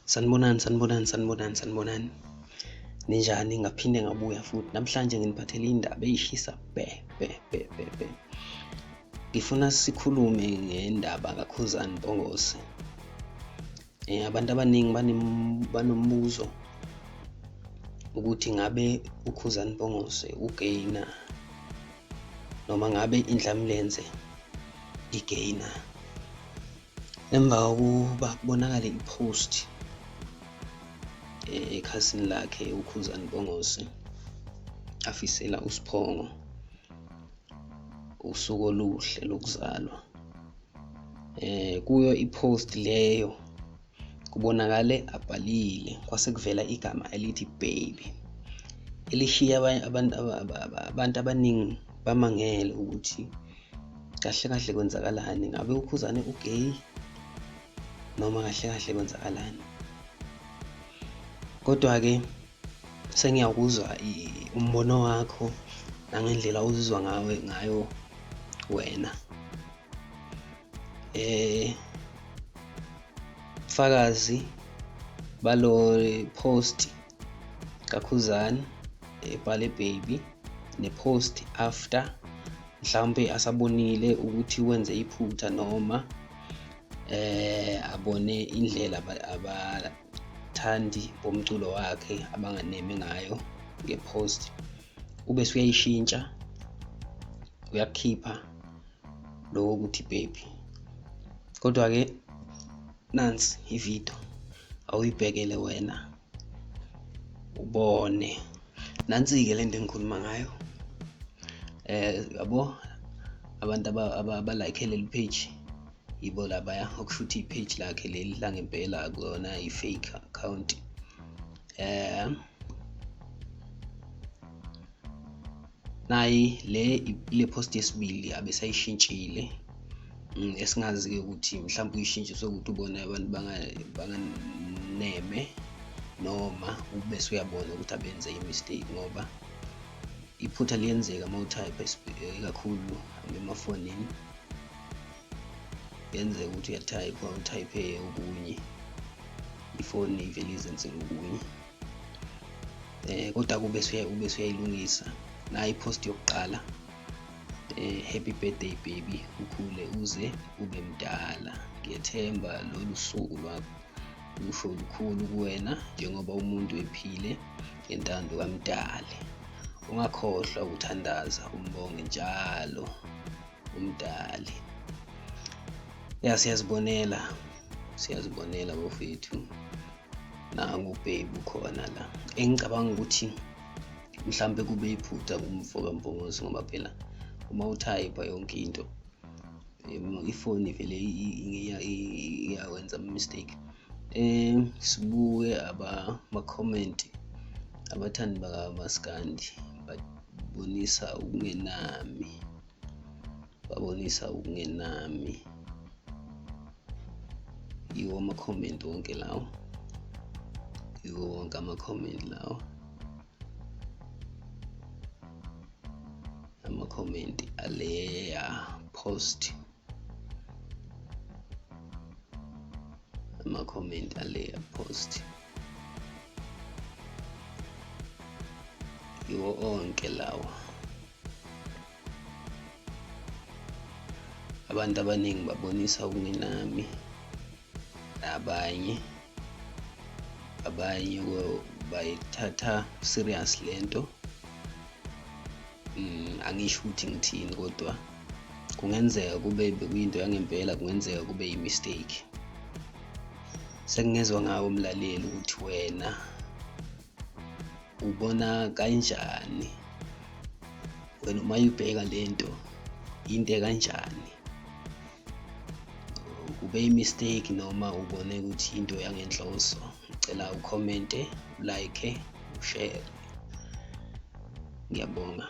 Sanibonani. Ninjani? Ngaphinde ngabuya futhi namhlanje nginiphathele indaba eyishisa be. Ngifuna sikhulume ngendaba kaKhuzani Mpongose. Abantu abaningi banombuzo ukuthi ngabe uKhuzani Mpongose ugay na, noma ngabe indlamlenze igay na. Emva kokuba kubonakale ipost ekhasini lakhe uKhuzani Mpongose afisela uSiphongo usuku oluhle lokuzalwa, kuyo ipost leyo kubonakale abhalile kwase kuvela igama elithi baby, elishiya abantu abaningi bamangele ukuthi kahle kwenzakalani, ngabe uKhuzani ugay noma kahle kwenzakalani. Kodwa-ke sengiyakuzwa umbono wakho nangendlela uzizwa ngayo wena. Fakazi balo post kaKhuzani ebhale baby nepost after mhlawumbe asabonile ukuthi wenze iphutha noma abone indlela abathandi bomculo wakhe abanganeme ngayo ngepost, ube usuyayishintsha uyakhipha lokho ukuthi baby. Kodwa-ke nansi ividiyo awuyibhekele wena ubone. Nansi-ke lento engikhuluma ngayo. Yabo abantu abalayikhe leli page yibo labaya, okushuthi i-page lakhe leli langempela akuyona i-fake account. Nayi le post yesibili abesayishintshile, esingazi-ke ukuthi mhlawumbe uyishintshiswe ukuthi ubone abantu banganeme noma ubese uyabona ukuthi abenze i-mistake, ngoba iphutha liyenzeka uma utype kakhulu emafonini. Kuyenzeka ukuthi utype okunye ifoni ivele izenze okunye, kodwa ube usuyayilungisa. Nayi ipost yokuqala, happy birthday baby, ukhule uze ube mdala, ngiyethemba lolu suku lwakho lusho lukhulu kuwena njengoba umuntu ephile ngentando kaMdali. Ungakhohlwa ukuthandaza umbonge njalo uMdali. Siyazibonela bafethu, nangu baby ukhona la. Engicabanga ukuthi mhlambe kube iphutha kumfoka Mpongose, ngoba phela uma utype yonke into ifoni vele iyawenza mistake. Sibuke ama-comment abathandi bakaMaskandi babonisa ukungenami, yiwo ama-comment wonke lawo, yiwo wonke ama-comment lawo, ama-comment aleya post, ama-comment aleya post, yiwo onke lawa. Abantu abaningi babonisa ukungenami, abanye bayithatha serious lento. Angisho ukuthi ngithini, kodwa kungenzeka kube bekuyinto yangempela, kungenzeka kube yi-mistake. Sengezwe ngawo umlaleli ukuthi wena ubona kanjani, wena uma uyibheka lento into kanjani, kube i-mistake noma ubone ukuthi into yangenhloso. Ngicela ucommente, ulike, ushare. Ngiyabonga.